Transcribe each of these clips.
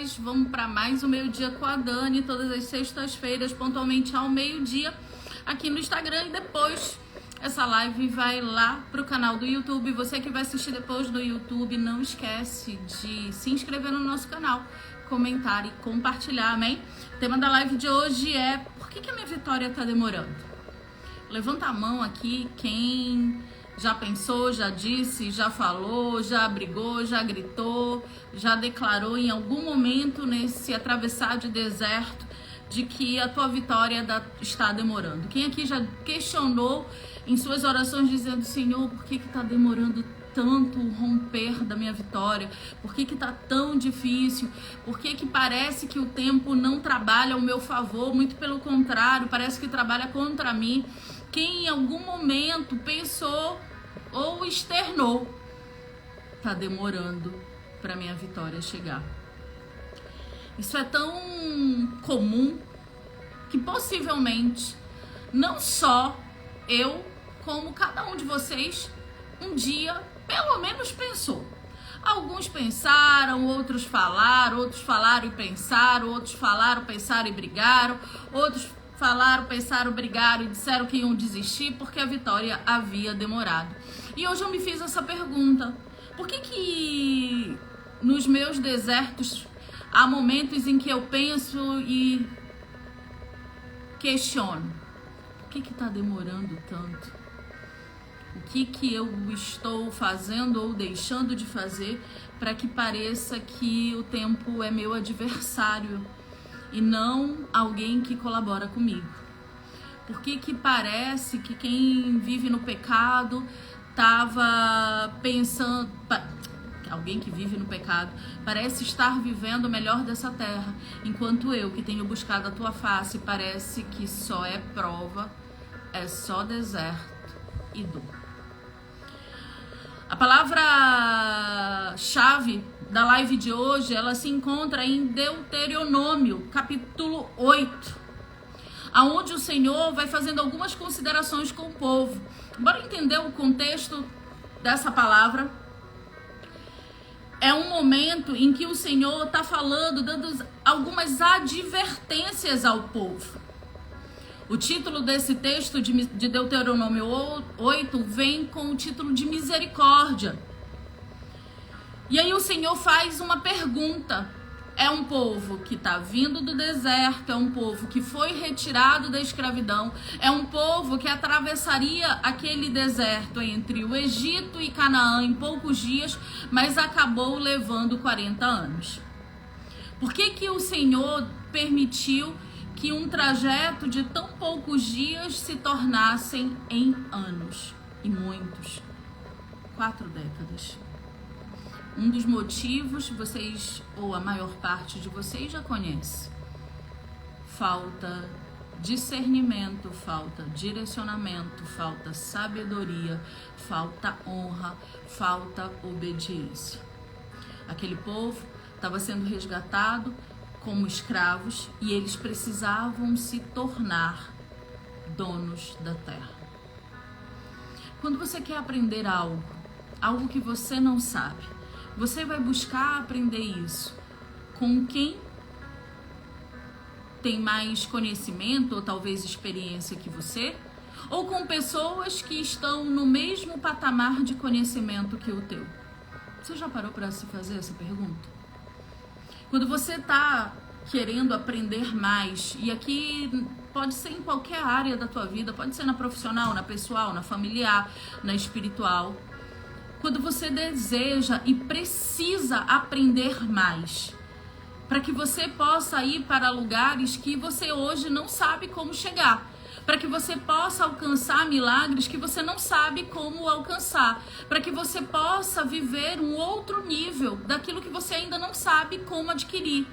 paz. Vamos para mais um Meio-Dia com a Dani, todas as sextas-feiras, pontualmente ao meio-dia, aqui no Instagram. E depois essa live vai lá pro canal do YouTube. Você que vai assistir depois no YouTube, não esquece de se inscrever no nosso canal, comentar e compartilhar, amém? O tema da live de hoje é: por que a minha vitória tá demorando? Levanta a mão aqui quem já pensou, já disse, já falou, já brigou, já gritou, já declarou em algum momento nesse atravessar de deserto de que a tua vitória está demorando. Quem aqui já questionou em suas orações dizendo: Senhor, por que está demorando tanto o romper da minha vitória? Por que está tão difícil? Por que parece que o tempo não trabalha ao meu favor? Muito pelo contrário, parece que trabalha contra mim. Quem em algum momento pensou ou externou: tá demorando para minha vitória chegar. Isso é tão comum que possivelmente não só eu, como cada um de vocês um dia pelo menos pensou. Alguns pensaram, outros falaram e pensaram, outros falaram, pensaram e brigaram, outros falaram, pensaram, brigaram e disseram que iam desistir porque a vitória havia demorado. E hoje eu me fiz essa pergunta: por que nos meus desertos há momentos em que eu penso e questiono? Por que está demorando tanto? O que eu estou fazendo ou deixando de fazer para que pareça que o tempo é meu adversário e não alguém que colabora comigo? Por que parece que quem vive no pecado estava pensando... Alguém que vive no pecado parece estar vivendo o melhor dessa terra, enquanto eu, que tenho buscado a tua face, parece que só é prova, é só deserto e dor. A palavra-chave da live de hoje, ela se encontra em Deuteronômio, capítulo 8, aonde o Senhor vai fazendo algumas considerações com o povo. Bora entender o contexto dessa palavra. É um momento em que o Senhor está falando, dando algumas advertências ao povo. O título desse texto de Deuteronômio 8 vem com o título de misericórdia. E aí o Senhor faz uma pergunta. É um povo que está vindo do deserto, é um povo que foi retirado da escravidão, é um povo que atravessaria aquele deserto entre o Egito e Canaã em poucos dias, mas acabou levando 40 anos. Por que o Senhor permitiu que um trajeto de tão poucos dias se tornassem em anos? E muitos. 4 décadas. Um dos motivos, vocês, ou a maior parte de vocês já conhece: falta discernimento, falta direcionamento, falta sabedoria, falta honra, falta obediência. Aquele povo estava sendo resgatado como escravos e eles precisavam se tornar donos da terra. Quando você quer aprender algo que você não sabe, você vai buscar aprender isso com quem tem mais conhecimento ou talvez experiência que você, ou com pessoas que estão no mesmo patamar de conhecimento que o teu? Você já parou para se fazer essa pergunta? Quando você está querendo aprender mais, e aqui pode ser em qualquer área da tua vida, pode ser na profissional, na pessoal, na familiar, na espiritual. Quando você deseja e precisa aprender mais, para que você possa ir para lugares que você hoje não sabe como chegar, para que você possa alcançar milagres que você não sabe como alcançar, para que você possa viver um outro nível daquilo que você ainda não sabe como adquirir.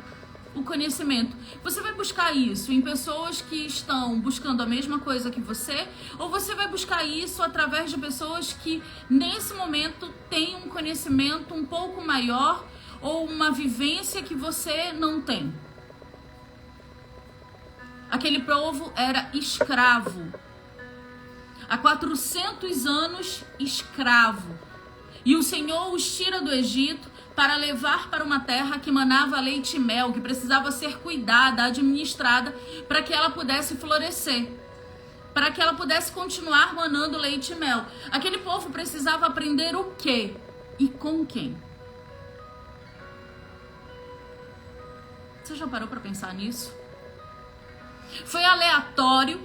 O conhecimento. Você vai buscar isso em pessoas que estão buscando a mesma coisa que você, ou você vai buscar isso através de pessoas que nesse momento têm um conhecimento um pouco maior ou uma vivência que você não tem? Aquele povo era escravo. Há 400 anos escravo. E o Senhor os tira do Egito para levar para uma terra que manava leite e mel, que precisava ser cuidada, administrada, para que ela pudesse florescer, para que ela pudesse continuar manando leite e mel. Aquele povo precisava aprender o quê e com quem? Você já parou para pensar nisso? Foi aleatório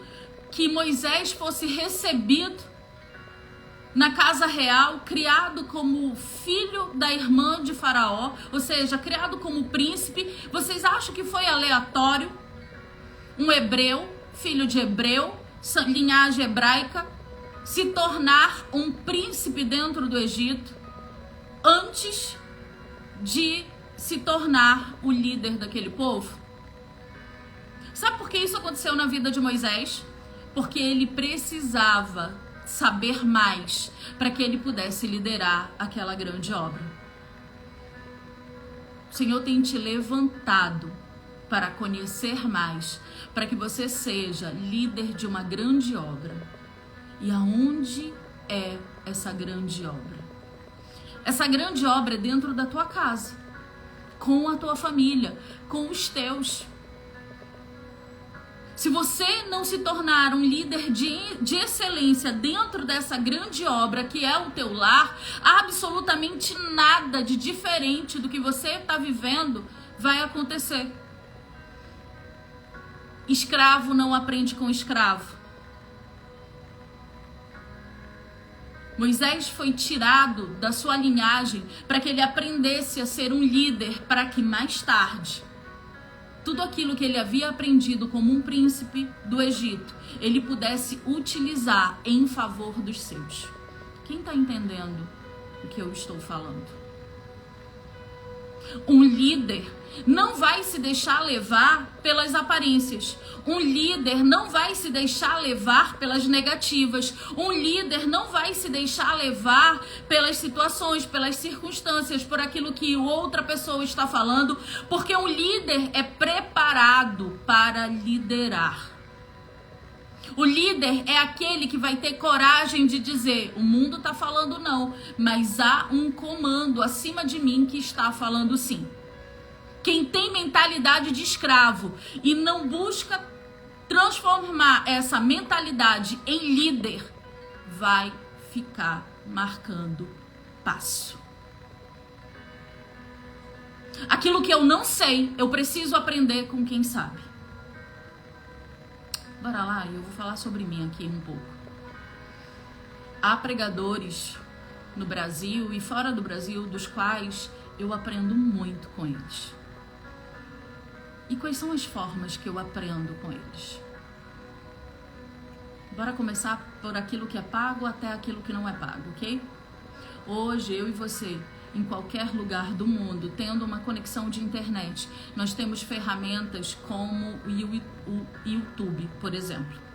que Moisés fosse recebido na casa real, criado como filho da irmã de Faraó, ou seja, criado como príncipe. Vocês acham que foi aleatório um hebreu, filho de hebreu, linhagem hebraica, se tornar um príncipe dentro do Egito antes de se tornar o líder daquele povo? Sabe por que isso aconteceu na vida de Moisés? Porque ele precisava saber mais para que ele pudesse liderar aquela grande obra. O Senhor tem te levantado para conhecer mais, para que você seja líder de uma grande obra. E aonde é essa grande obra? Essa grande obra é dentro da tua casa, com a tua família, com os teus. Se você não se tornar um líder de excelência dentro dessa grande obra que é o teu lar, absolutamente nada de diferente do que você está vivendo vai acontecer. Escravo não aprende com escravo. Moisés foi tirado da sua linhagem para que ele aprendesse a ser um líder, para que mais tarde tudo aquilo que ele havia aprendido como um príncipe do Egito, ele pudesse utilizar em favor dos seus. Quem está entendendo o que eu estou falando? Um líder não vai se deixar levar pelas aparências. Um líder não vai se deixar levar pelas negativas. Um líder não vai se deixar levar pelas situações, pelas circunstâncias, por aquilo que outra pessoa está falando, porque um líder é preparado para liderar. O líder é aquele que vai ter coragem de dizer: o mundo está falando não, mas há um comando acima de mim que está falando sim. Quem tem mentalidade de escravo e não busca transformar essa mentalidade em líder, vai ficar marcando passo. Aquilo que eu não sei, eu preciso aprender com quem sabe. Bora lá, eu vou falar sobre mim aqui um pouco. Há pregadores no Brasil e fora do Brasil dos quais eu aprendo muito com eles. E quais são as formas que eu aprendo com eles? Bora começar por aquilo que é pago até aquilo que não é pago, ok? Hoje, eu e você, em qualquer lugar do mundo, tendo uma conexão de internet, nós temos ferramentas como o YouTube, por exemplo.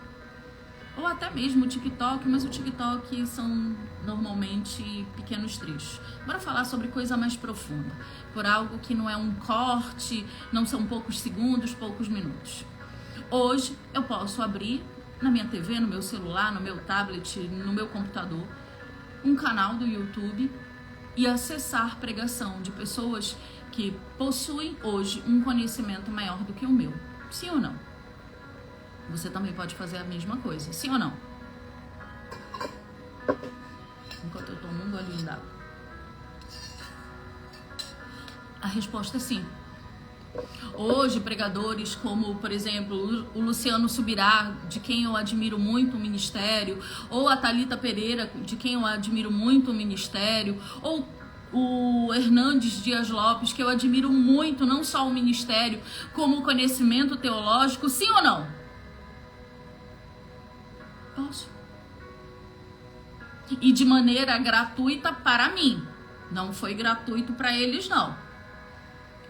Ou até mesmo o TikTok, mas o TikTok são normalmente pequenos trechos. Bora falar sobre coisa mais profunda, por algo que não é um corte, não são poucos segundos, poucos minutos. Hoje eu posso abrir na minha TV, no meu celular, no meu tablet, no meu computador, um canal do YouTube e acessar pregação de pessoas que possuem hoje um conhecimento maior do que o meu. Sim ou não? Você também pode fazer a mesma coisa, sim ou não? Enquanto eu tomo um golinho d'água. A resposta é sim. Hoje, pregadores como, por exemplo, o Luciano Subirá, de quem eu admiro muito o ministério, ou a Thalita Pereira, de quem eu admiro muito o ministério, ou o Hernandes Dias Lopes, que eu admiro muito, não só o ministério, como o conhecimento teológico, sim ou não? Posso. E de maneira gratuita para mim. Não foi gratuito para eles, não.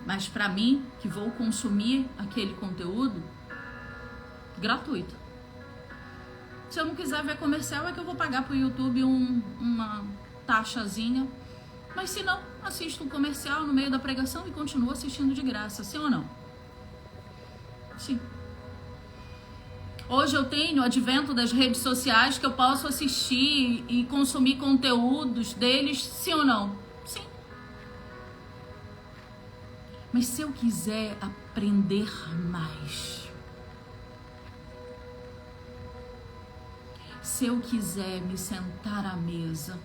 Mas para mim, que vou consumir aquele conteúdo, gratuito. Se eu não quiser ver comercial, é que eu vou pagar pro YouTube uma taxazinha. Mas se não, assisto um comercial no meio da pregação e continuo assistindo de graça. Sim ou não? Sim. Hoje eu tenho o advento das redes sociais que eu posso assistir e consumir conteúdos deles, sim ou não? Sim. Mas se eu quiser aprender mais, se eu quiser me sentar à mesa,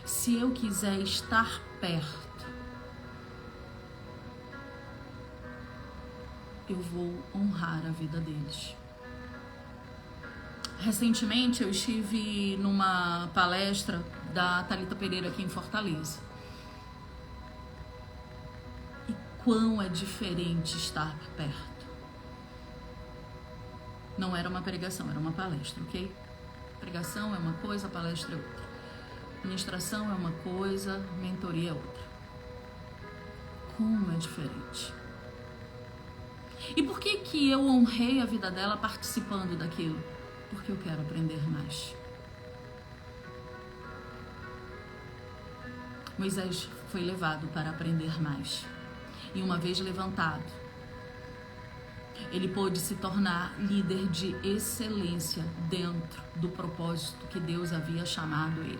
se eu quiser estar perto, eu vou honrar a vida deles. Recentemente eu estive numa palestra da Thalita Pereira aqui em Fortaleza. E quão é diferente estar perto. Não era uma pregação, era uma palestra, ok? Pregação é uma coisa, palestra é outra. Ministração é uma coisa, mentoria é outra. Como é diferente. E por que eu honrei a vida dela participando daquilo? Porque eu quero aprender mais. Moisés foi levado para aprender mais. E uma vez levantado, ele pôde se tornar líder de excelência dentro do propósito que Deus havia chamado ele,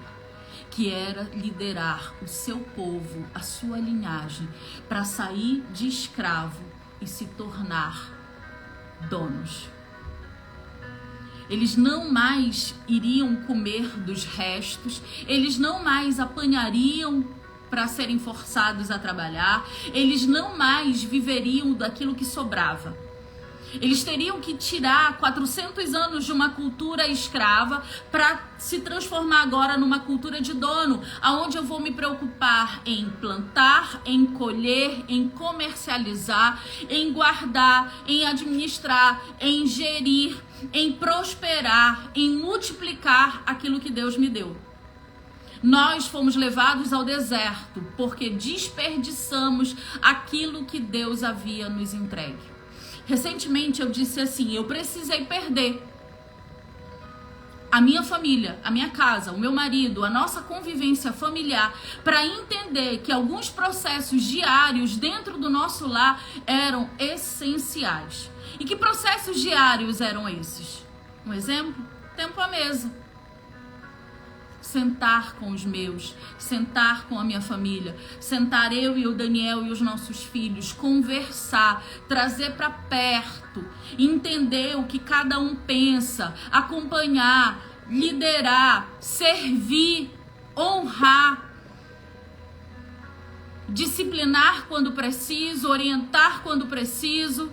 que era liderar o seu povo, a sua linhagem, para sair de escravo e se tornar donos. Eles não mais iriam comer dos restos, eles não mais apanhariam para serem forçados a trabalhar, eles não mais viveriam daquilo que sobrava. Eles teriam que tirar 400 anos de uma cultura escrava para se transformar agora numa cultura de dono, aonde eu vou me preocupar em plantar, em colher, em comercializar, em guardar, em administrar, em gerir, em prosperar, em multiplicar aquilo que Deus me deu. Nós fomos levados ao deserto porque desperdiçamos aquilo que Deus havia nos entregue. Recentemente eu disse assim, eu precisei perder a minha família, a minha casa, o meu marido, a nossa convivência familiar, para entender que alguns processos diários dentro do nosso lar eram essenciais. E que processos diários eram esses? Um exemplo? Tempo à mesa. Sentar com os meus, sentar com a minha família, sentar eu e o Daniel e os nossos filhos, conversar, trazer para perto, entender o que cada um pensa, acompanhar, liderar, servir, honrar, disciplinar quando preciso, orientar quando preciso.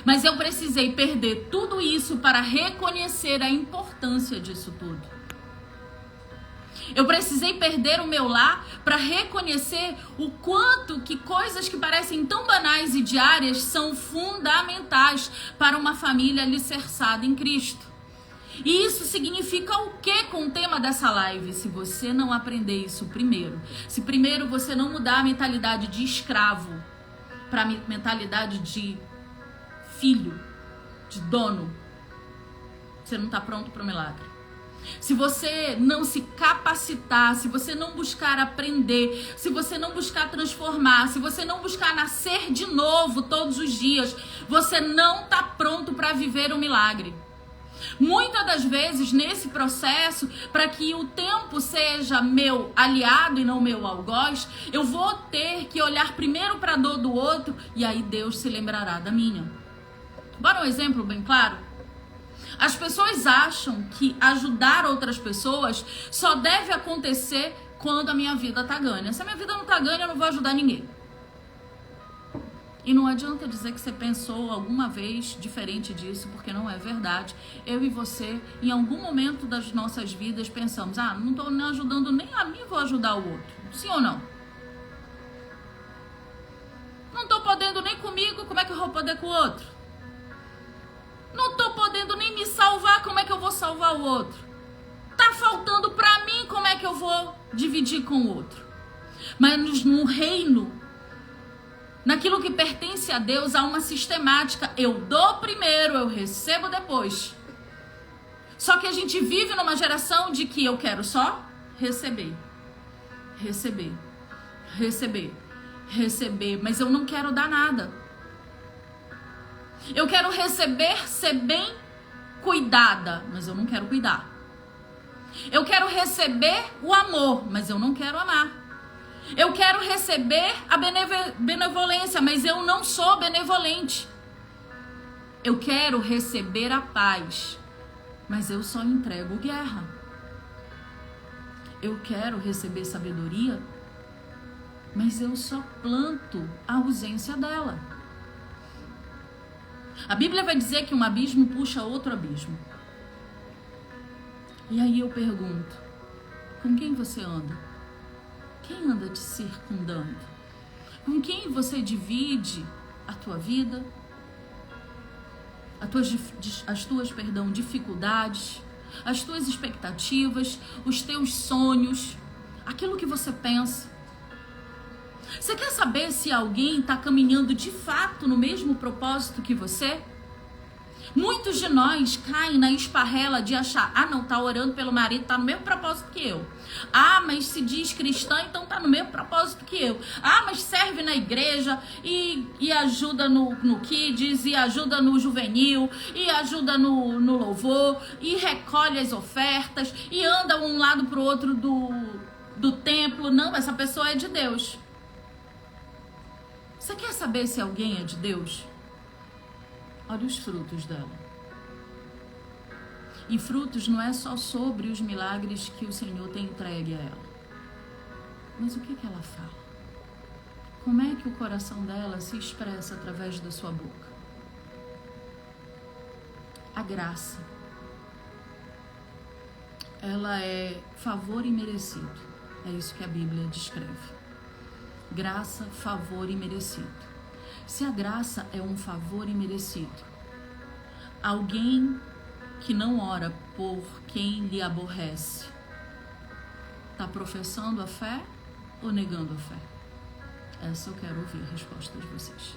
Mas eu precisei perder tudo isso para reconhecer a importância disso tudo. Eu precisei perder o meu lar para reconhecer o quanto que coisas que parecem tão banais e diárias são fundamentais para uma família alicerçada em Cristo. E isso significa o que com o tema dessa live? Se você não aprender isso primeiro, se primeiro você não mudar a mentalidade de escravo para a mentalidade de filho, de dono, você não está pronto para o milagre. Se você não se capacitar, se você não buscar aprender, se você não buscar transformar, se você não buscar nascer de novo todos os dias, você não está pronto para viver o milagre. Muitas das vezes nesse processo, para que o tempo seja meu aliado e não meu algoz, eu vou ter que olhar primeiro para a dor do outro e aí Deus se lembrará da minha. Bora um exemplo bem claro? As pessoas acham que ajudar outras pessoas só deve acontecer quando a minha vida tá ganha. Se a minha vida não tá ganha, eu não vou ajudar ninguém. E não adianta dizer que você pensou alguma vez diferente disso, porque não é verdade. Eu e você, em algum momento das nossas vidas, pensamos, não tô nem ajudando nem a mim, vou ajudar o outro. Sim ou não? Não tô podendo nem comigo, como é que eu vou poder com o outro? Não tô podendo nem me salvar, como é que eu vou salvar o outro? Tá faltando pra mim, como é que eu vou dividir com o outro? Mas no reino, naquilo que pertence a Deus, há uma sistemática. Eu dou primeiro, eu recebo depois. Só que a gente vive numa geração de que eu quero só receber. Receber. Receber. Receber. Mas eu não quero dar nada. Eu quero receber, ser bem cuidada, mas eu não quero cuidar. Eu quero receber o amor, mas eu não quero amar. Eu quero receber a benevolência, mas eu não sou benevolente. Eu quero receber a paz, mas eu só entrego guerra. Eu quero receber sabedoria, mas eu só planto a ausência dela. A Bíblia vai dizer que um abismo puxa outro abismo. E aí eu pergunto, com quem você anda? Quem anda te circundando? Com quem você divide a tua vida? As tuas dificuldades, as tuas expectativas, os teus sonhos, aquilo que você pensa. Você quer saber se alguém está caminhando de fato no mesmo propósito que você? Muitos de nós caem na esparrela de achar, não, tá orando pelo marido, tá no mesmo propósito que eu. Mas se diz cristã, então tá no mesmo propósito que eu. Mas serve na igreja e ajuda no Kids, e ajuda no juvenil, e ajuda no louvor, e recolhe as ofertas, e anda um lado pro outro do templo. Não, essa pessoa é de Deus. Você quer saber se alguém é de Deus? Olha os frutos dela. E frutos não é só sobre os milagres que o Senhor tem entregue a ela. Mas o que ela fala? Como é que o coração dela se expressa através da sua boca? A graça. Ela é favor imerecido. É isso que a Bíblia descreve. Graça, favor imerecido. Se a graça é um favor imerecido, alguém que não ora por quem lhe aborrece, está professando a fé ou negando a fé? Essa eu quero ouvir a resposta de vocês.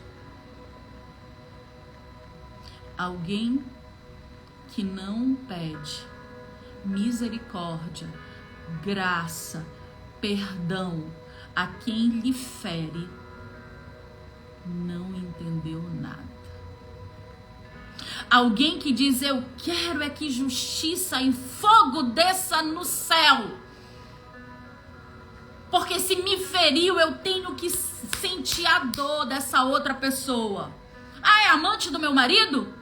Alguém que não pede misericórdia, graça, perdão a quem lhe fere, não entendeu nada. Alguém que diz, eu quero é que justiça e fogo desça no céu, porque se me feriu, eu tenho que sentir a dor dessa outra pessoa. É amante do meu marido?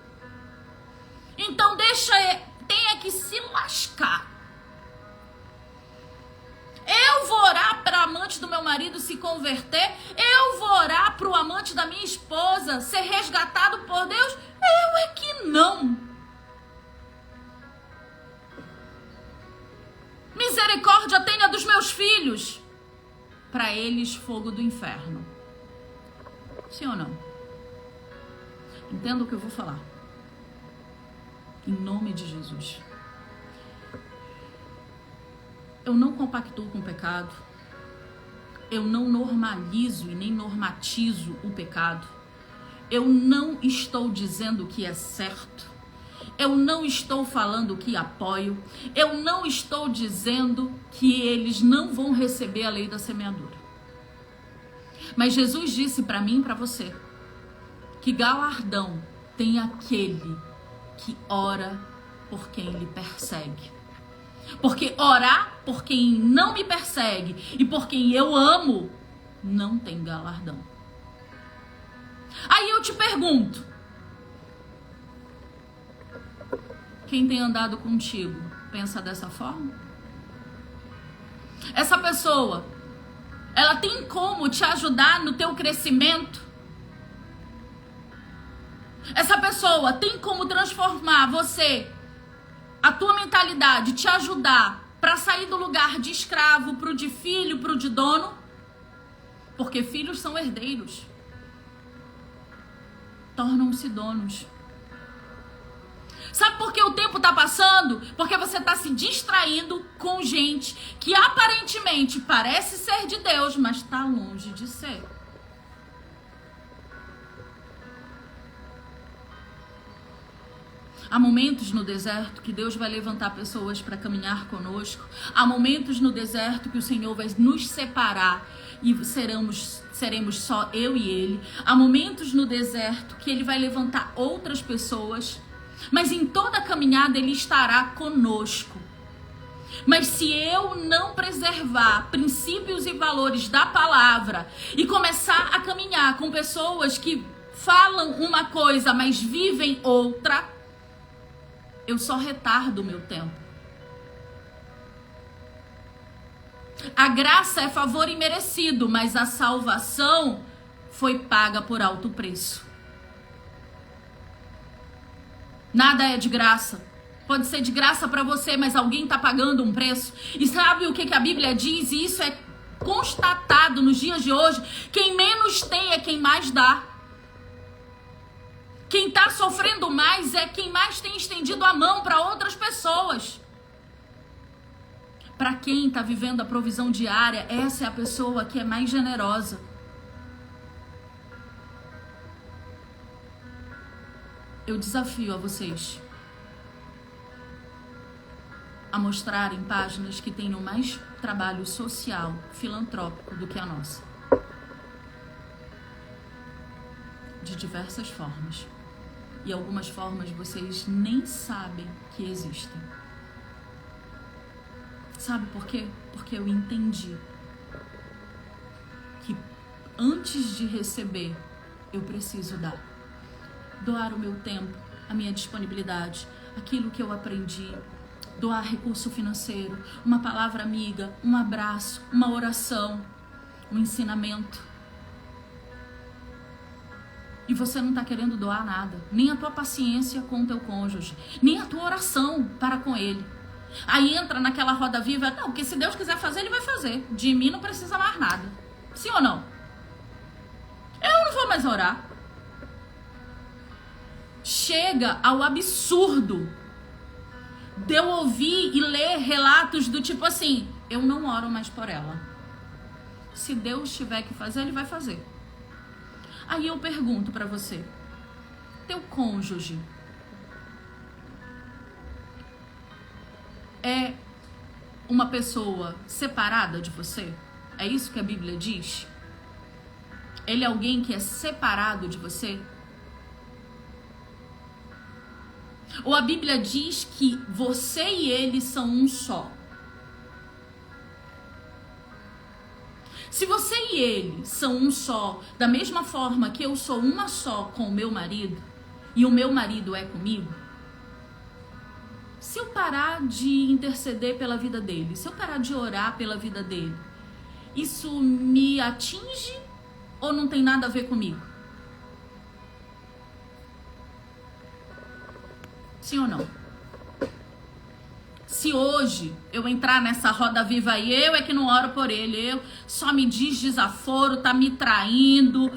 Então tenha que se lascar. Eu vou orar para a amante do meu marido se converter? Eu vou orar para o amante da minha esposa ser resgatado por Deus? Eu é que não. Misericórdia tenha dos meus filhos. Para eles, fogo do inferno. Sim ou não? Entenda o que eu vou falar. Em nome de Jesus. Eu não compactuo com o pecado. Eu não normalizo e nem normatizo o pecado. Eu não estou dizendo que é certo. Eu não estou falando que apoio. Eu não estou dizendo que eles não vão receber a lei da semeadura. Mas Jesus disse para mim e para você que galardão tem aquele que ora por quem lhe persegue. Porque orar por quem não me persegue e por quem eu amo não tem galardão. Aí eu te pergunto, quem tem andado contigo pensa dessa forma? Essa pessoa, ela tem como te ajudar no teu crescimento? Essa pessoa tem como transformar você, a tua mentalidade, te ajudar para sair do lugar de escravo para o de filho, para o de dono? Porque filhos são herdeiros. Tornam-se donos. Sabe por que o tempo está passando? Porque você está se distraindo com gente que aparentemente parece ser de Deus, mas está longe de ser. Há momentos no deserto que Deus vai levantar pessoas para caminhar conosco. Há momentos no deserto que o Senhor vai nos separar e seremos só eu e Ele. Há momentos no deserto que Ele vai levantar outras pessoas. Mas em toda a caminhada Ele estará conosco. Mas se eu não preservar princípios e valores da palavra e começar a caminhar com pessoas que falam uma coisa, mas vivem outra, eu só retardo o meu tempo. A graça é favor imerecido, mas a salvação foi paga por alto preço. Nada é de graça. Pode ser de graça para você, mas alguém está pagando um preço. E sabe o que a Bíblia diz? E isso é constatado nos dias de hoje. Quem menos tem é quem mais dá. Quem está sofrendo mais é quem mais tem estendido a mão para outras pessoas. Para quem está vivendo a provisão diária, essa é a pessoa que é mais generosa. Eu desafio a vocês a mostrarem páginas que tenham mais trabalho social, filantrópico do que a nossa. De diversas formas. E algumas formas vocês nem sabem que existem. Sabe por quê? Porque eu entendi que antes de receber, eu preciso dar. Doar o meu tempo, a minha disponibilidade, aquilo que eu aprendi. Doar recurso financeiro, uma palavra amiga, um abraço, uma oração, um ensinamento. E você não está querendo doar nada, nem a tua paciência com o teu cônjuge, nem a tua oração para com ele. Aí entra naquela roda viva, não, porque se Deus quiser fazer, ele vai fazer. De mim não precisa mais nada. Sim ou não? Eu não vou mais orar. Chega ao absurdo de eu ouvir e ler relatos do tipo assim, eu não oro mais por ela. Se Deus tiver que fazer, ele vai fazer. Aí eu pergunto pra você, teu cônjuge é uma pessoa separada de você? É isso que a Bíblia diz? Ele é alguém que é separado de você? Ou a Bíblia diz que você e ele são um só? Se você e ele são um só, da mesma forma que eu sou uma só com o meu marido, e o meu marido é comigo, se eu parar de interceder pela vida dele, se eu parar de orar pela vida dele, isso me atinge ou não tem nada a ver comigo? Sim ou não? Se hoje eu entrar nessa roda viva aí, eu é que não oro por ele, eu só me diz desaforo, tá me traindo,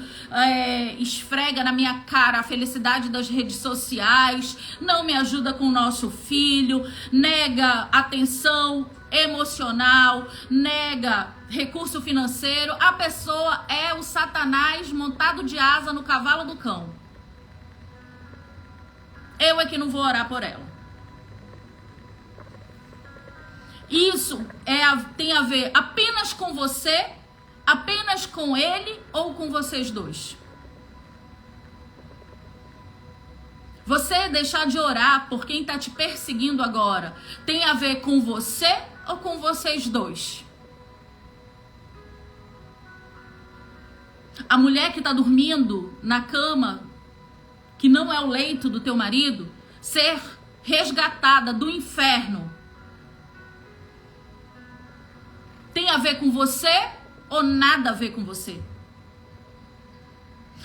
esfrega na minha cara a felicidade das redes sociais, não me ajuda com o nosso filho, nega atenção emocional, nega recurso financeiro, a pessoa é o Satanás montado de asa no cavalo do cão. Eu é que não vou orar por ela. Isso tem a ver apenas com você, apenas com ele ou com vocês dois? Você deixar de orar por quem está te perseguindo agora tem a ver com você ou com vocês dois? A mulher que está dormindo na cama, que não é o leito do teu marido, ser resgatada do inferno, tem a ver com você ou nada a ver com você?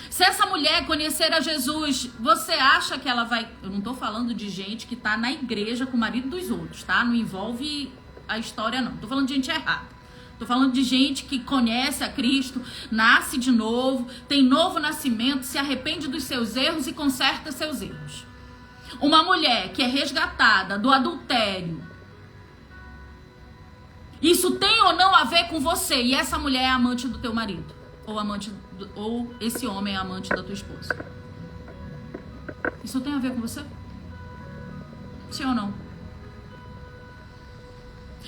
Se essa mulher conhecer a Jesus, você acha que ela vai... Eu não tô falando de gente que tá na igreja com o marido dos outros, tá? Não envolve a história, não. Tô falando de gente errada. Tô falando de gente que conhece a Cristo, nasce de novo, tem novo nascimento, se arrepende dos seus erros e conserta seus erros. Uma mulher que é resgatada do adultério, isso tem ou não a ver com você? E essa mulher é amante do teu marido? Ou esse homem é amante da tua esposa? Isso tem a ver com você? Sim ou não?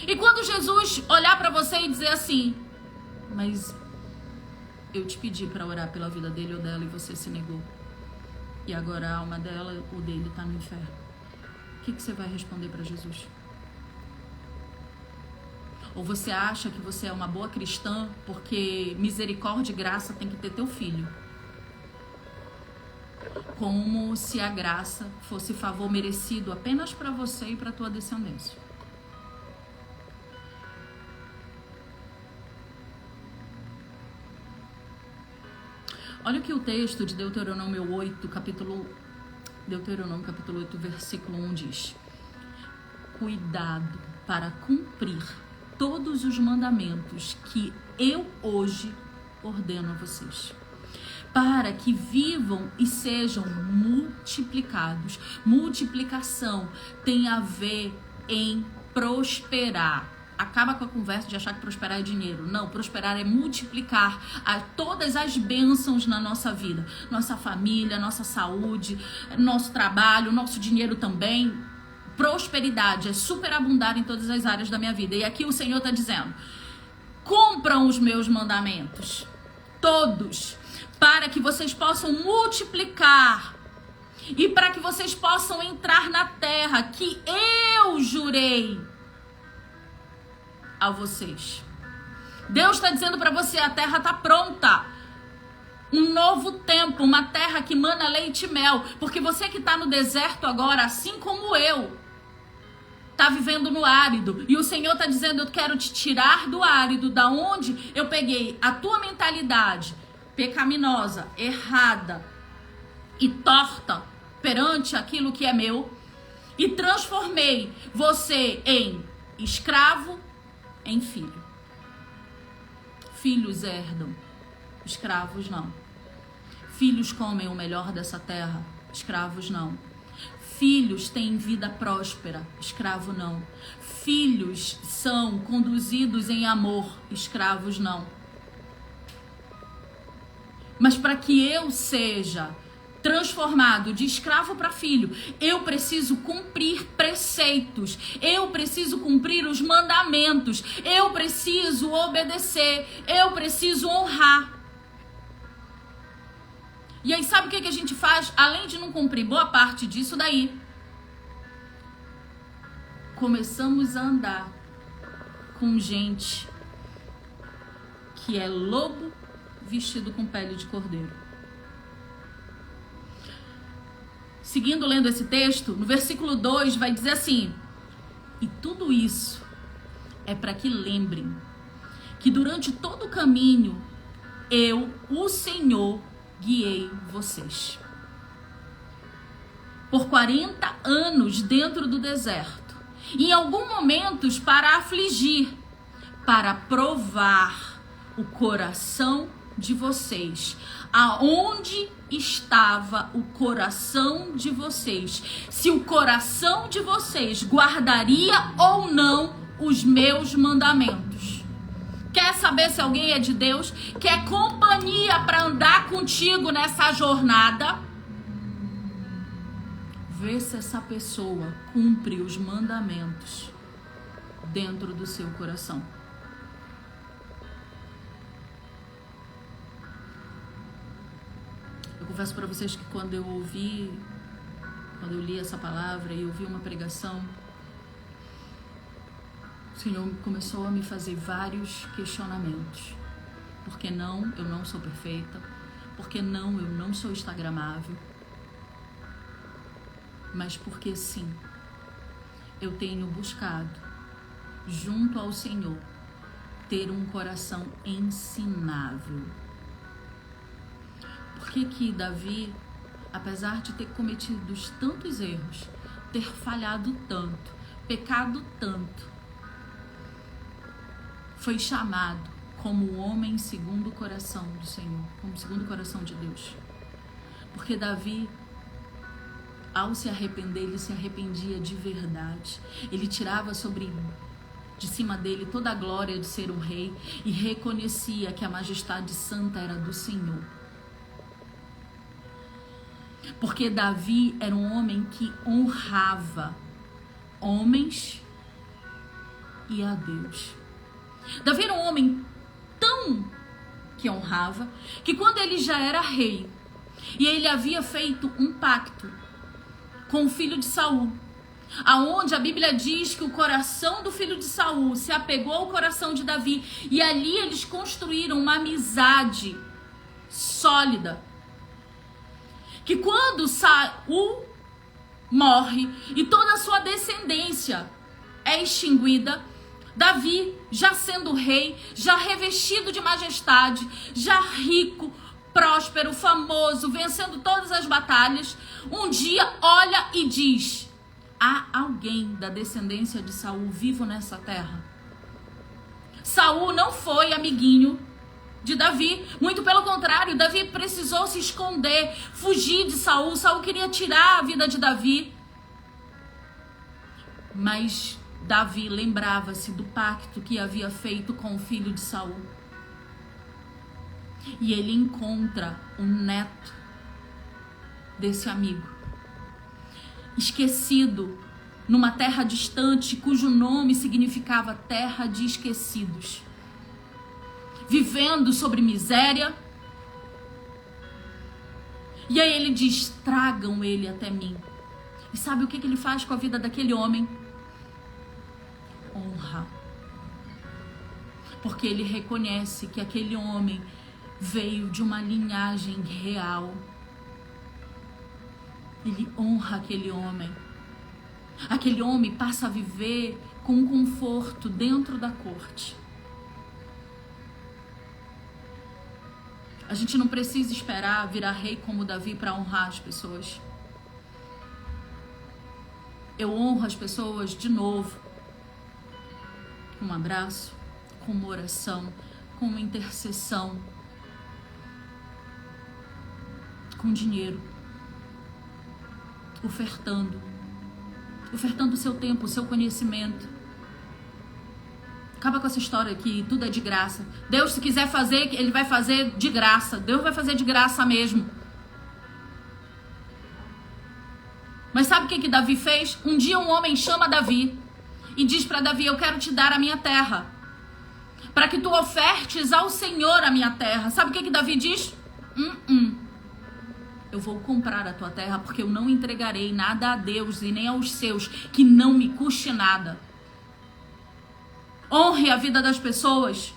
E quando Jesus olhar para você e dizer assim, mas eu te pedi para orar pela vida dele ou dela e você se negou, e agora a alma dela ou dele está no inferno, o que você vai responder para Jesus? Ou você acha que você é uma boa cristã porque misericórdia e graça tem que ter teu filho. Como se a graça fosse favor merecido apenas para você e para tua descendência. Olha o que o texto de Deuteronômio 8, capítulo 8, versículo 1 diz. Cuidado para cumprir todos os mandamentos que eu hoje ordeno a vocês, para que vivam e sejam multiplicados. Multiplicação tem a ver em prosperar. Acaba com a conversa de achar que prosperar é dinheiro. Não, prosperar é multiplicar todas as bênçãos na nossa vida. Nossa família, nossa saúde, nosso trabalho, nosso dinheiro também. Prosperidade é superabundar em todas as áreas da minha vida. E aqui o Senhor está dizendo, cumpram os meus mandamentos, todos, para que vocês possam multiplicar e para que vocês possam entrar na terra que eu jurei a vocês. Deus está dizendo para você, a terra está pronta. Um novo tempo, uma terra que mana leite e mel. Porque você que está no deserto agora, assim como eu, está vivendo no árido. E o Senhor está dizendo, eu quero te tirar do árido, da onde eu peguei a tua mentalidade pecaminosa, errada e torta perante aquilo que é meu, e transformei você em escravo, em filho. Filhos herdam, escravos não. Filhos comem o melhor dessa terra, escravos não. Filhos têm vida próspera, escravo não. Filhos são conduzidos em amor, escravos não. Mas para que eu seja transformado de escravo para filho, eu preciso cumprir preceitos, eu preciso cumprir os mandamentos, eu preciso obedecer, eu preciso honrar. E aí sabe o que a gente faz? Além de não cumprir boa parte disso daí, começamos a andar com gente que é lobo vestido com pele de cordeiro. Seguindo lendo esse texto, no versículo 2 vai dizer assim, e tudo isso é para que lembrem que durante todo o caminho eu, o Senhor, guiei vocês. Por 40 anos dentro do deserto, em alguns momentos para afligir, para provar o coração de vocês, aonde estava o coração de vocês, se o coração de vocês guardaria ou não os meus mandamentos. Quer saber se alguém é de Deus? Quer companhia para andar contigo nessa jornada? Vê se essa pessoa cumpre os mandamentos dentro do seu coração. Eu confesso para vocês que quando eu li essa palavra e ouvi uma pregação, o Senhor começou a me fazer vários questionamentos. Por que não? Eu não sou perfeita. Por que não? Eu não sou instagramável. Mas porque sim, eu tenho buscado, junto ao Senhor, ter um coração ensinável. Por que Davi, apesar de ter cometido tantos erros, ter falhado tanto, pecado tanto, foi chamado como o homem segundo o coração do Senhor, como segundo o coração de Deus? Porque Davi, ao se arrepender, ele se arrependia de verdade. Ele tirava de cima dele toda a glória de ser um rei e reconhecia que a majestade santa era do Senhor. Porque Davi era um homem que honrava homens e a Deus. Davi era um homem tão que honrava, que quando ele já era rei, e ele havia feito um pacto com o filho de Saul, aonde a Bíblia diz que o coração do filho de Saul se apegou ao coração de Davi, e ali eles construíram uma amizade sólida, que quando Saul morre e toda a sua descendência é extinguida, Davi, já sendo rei, já revestido de majestade, já rico, próspero, famoso, vencendo todas as batalhas, um dia olha e diz: há alguém da descendência de Saul vivo nessa terra? Saul não foi amiguinho de Davi, muito pelo contrário, Davi precisou se esconder, fugir de Saul. Saul queria tirar a vida de Davi, mas Davi lembrava-se do pacto que havia feito com o filho de Saul, e ele encontra um neto desse amigo, esquecido numa terra distante, cujo nome significava terra de esquecidos, vivendo sobre miséria. E aí ele diz: tragam ele até mim. E sabe o que ele faz com a vida daquele homem? Honra. Porque ele reconhece que aquele homem veio de uma linhagem real. Ele honra aquele homem. Aquele homem passa a viver com conforto dentro da corte. A gente não precisa esperar virar rei como Davi para honrar as pessoas. Eu honro as pessoas de novo, com um abraço, com uma oração, com uma intercessão, com dinheiro, ofertando o seu tempo, o seu conhecimento. Acaba com essa história que tudo é de graça. Deus, se quiser fazer, Ele vai fazer de graça. Deus vai fazer de graça mesmo. Mas sabe o que Davi fez? Um dia um homem chama Davi e diz para Davi: eu quero te dar a minha terra, para que tu ofertes ao Senhor a minha terra. Sabe o que Davi diz? Eu vou comprar a tua terra, porque eu não entregarei nada a Deus e nem aos seus que não me custe nada. Honre a vida das pessoas.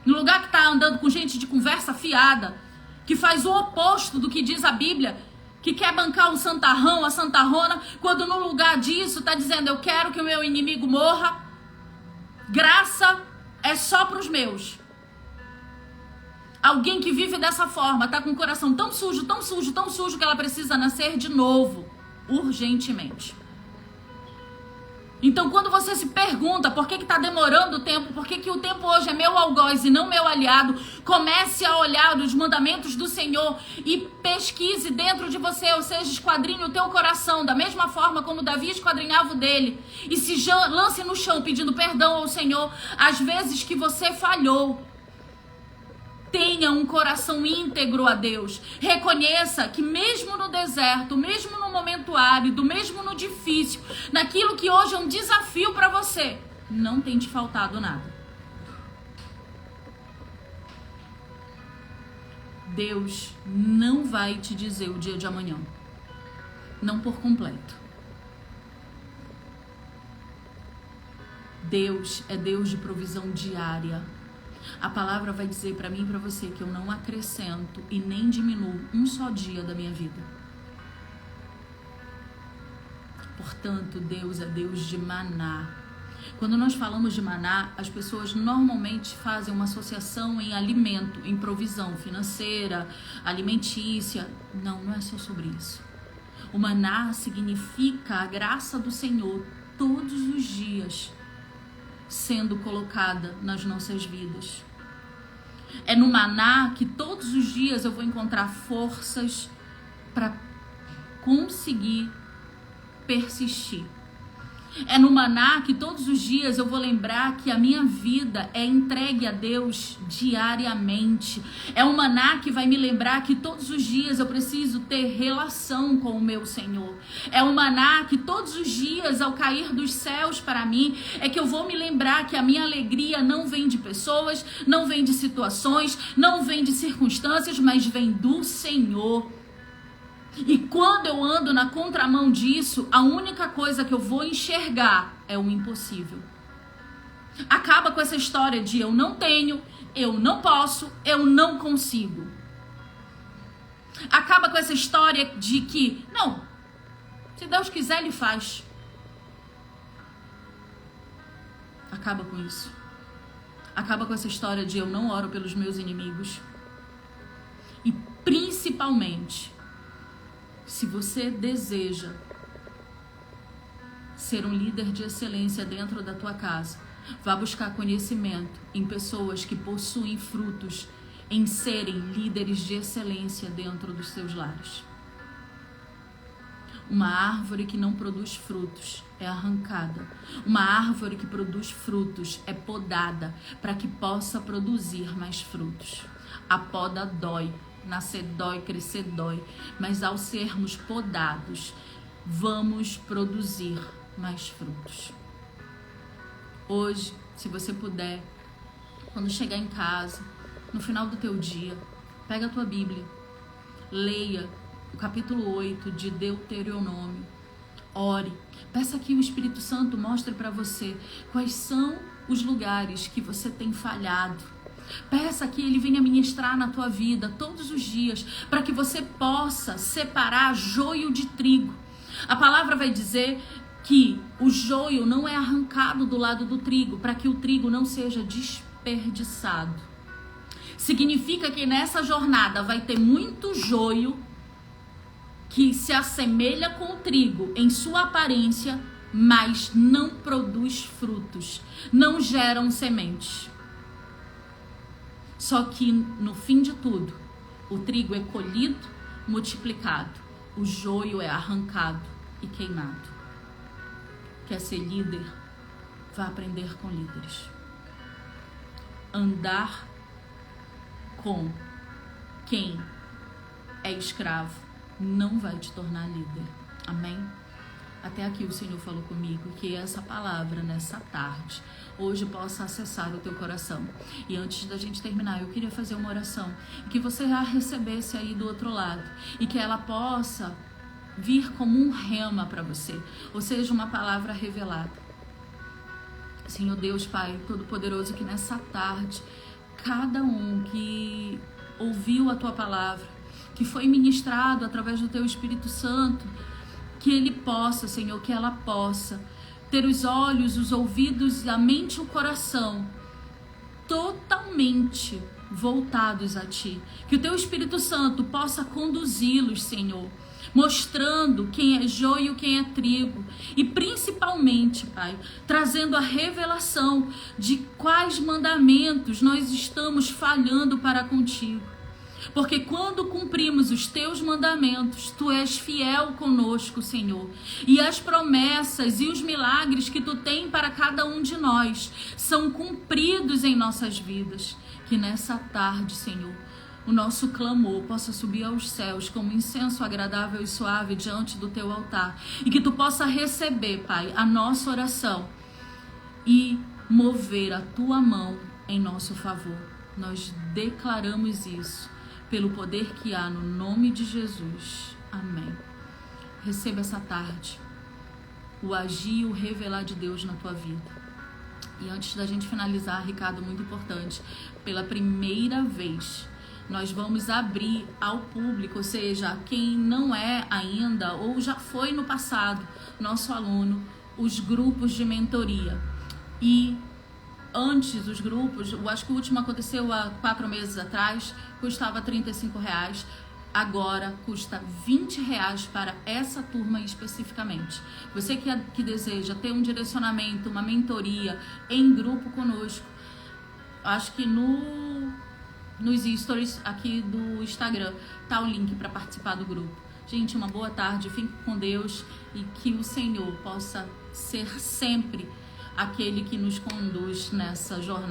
No lugar que está andando com gente de conversa fiada, que faz o oposto do que diz a Bíblia, que quer bancar um santarrão, a santarrona, quando no lugar disso está dizendo: eu quero que o meu inimigo morra, graça é só para os meus. Alguém que vive dessa forma está com o coração tão sujo, tão sujo, tão sujo, que ela precisa nascer de novo, urgentemente. Então, quando você se pergunta por que está demorando o tempo, por que o tempo hoje é meu algoz e não meu aliado, comece a olhar os mandamentos do Senhor e pesquise dentro de você, ou seja, esquadrinhe o teu coração, da mesma forma como Davi esquadrinhava o dele, e se lance no chão pedindo perdão ao Senhor às vezes que você falhou. Tenha um coração íntegro a Deus. Reconheça que mesmo no deserto, mesmo no momento árido, mesmo no difícil, naquilo que hoje é um desafio para você, não tem te faltado nada. Deus não vai te dizer o dia de amanhã. Não por completo. Deus é Deus de provisão diária. A palavra vai dizer para mim e para você que eu não acrescento e nem diminuo um só dia da minha vida. Portanto, Deus é Deus de maná. Quando nós falamos de maná, as pessoas normalmente fazem uma associação em alimento, em provisão financeira, alimentícia. Não, não é só sobre isso. O maná significa a graça do Senhor todos os dias sendo colocada nas nossas vidas. É no maná que todos os dias eu vou encontrar forças para conseguir persistir. É no maná que todos os dias eu vou lembrar que a minha vida é entregue a Deus diariamente. É um maná que vai me lembrar que todos os dias eu preciso ter relação com o meu Senhor. É um maná que todos os dias, ao cair dos céus para mim, é que eu vou me lembrar que a minha alegria não vem de pessoas, não vem de situações, não vem de circunstâncias, mas vem do Senhor. E quando eu ando na contramão disso, a única coisa que eu vou enxergar é o impossível. Acaba com essa história de eu não tenho, eu não posso, eu não consigo. Acaba com essa história de que, não, se Deus quiser, Ele faz. Acaba com isso. Acaba com essa história de eu não oro pelos meus inimigos. E principalmente, se você deseja ser um líder de excelência dentro da tua casa, vá buscar conhecimento em pessoas que possuem frutos em serem líderes de excelência dentro dos seus lares. Uma árvore que não produz frutos é arrancada. Uma árvore que produz frutos é podada para que possa produzir mais frutos. A poda dói. Nascer dói, crescer dói, mas ao sermos podados, vamos produzir mais frutos. Hoje, se você puder, quando chegar em casa, no final do teu dia, pega a tua Bíblia, leia o capítulo 8 de Deuteronômio, ore, peça que o Espírito Santo mostre para você quais são os lugares que você tem falhado. Peça que Ele venha ministrar na tua vida todos os dias, para que você possa separar joio de trigo. A palavra vai dizer que o joio não é arrancado do lado do trigo, para que o trigo não seja desperdiçado. Significa que nessa jornada vai ter muito joio que se assemelha com o trigo em sua aparência, mas não produz frutos, não geram sementes. Só que no fim de tudo, o trigo é colhido, multiplicado, o joio é arrancado e queimado. Quer ser líder? Vá aprender com líderes. Andar com quem é escravo não vai te tornar líder. Amém? Até aqui o Senhor falou comigo, que essa palavra nessa tarde, hoje possa acessar o teu coração. E antes da gente terminar, eu queria fazer uma oração, que você a recebesse aí do outro lado, e que ela possa vir como um rema para você, ou seja, uma palavra revelada. Senhor Deus, Pai Todo-Poderoso, que nessa tarde, cada um que ouviu a tua palavra, que foi ministrado através do teu Espírito Santo, que ele possa, Senhor, que ela possa ter os olhos, os ouvidos, a mente e o coração totalmente voltados a Ti. Que o Teu Espírito Santo possa conduzi-los, Senhor, mostrando quem é joio e quem é trigo. E principalmente, Pai, trazendo a revelação de quais mandamentos nós estamos falhando para contigo. Porque quando cumprimos os teus mandamentos, tu és fiel conosco, Senhor. E as promessas e os milagres que tu tem para cada um de nós são cumpridos em nossas vidas. Que nessa tarde, Senhor, o nosso clamor possa subir aos céus como incenso agradável e suave diante do teu altar. E que tu possa receber, Pai, a nossa oração e mover a tua mão em nosso favor. Nós declaramos isso pelo poder que há no nome de Jesus. Amém. Receba essa tarde o agir e o revelar de Deus na tua vida. E antes da gente finalizar, Ricardo, muito importante, pela primeira vez, nós vamos abrir ao público, ou seja, quem não é ainda ou já foi no passado nosso aluno, os grupos de mentoria. E antes, os grupos, eu acho que o último aconteceu há 4 meses atrás, custava R$35, agora custa R$20 para essa turma especificamente. Você que deseja ter um direcionamento, uma mentoria em grupo conosco, acho que nos stories aqui do Instagram tá o link para participar do grupo. Gente, uma boa tarde, fique com Deus e que o Senhor possa ser sempre aquele que nos conduz nessa jornada.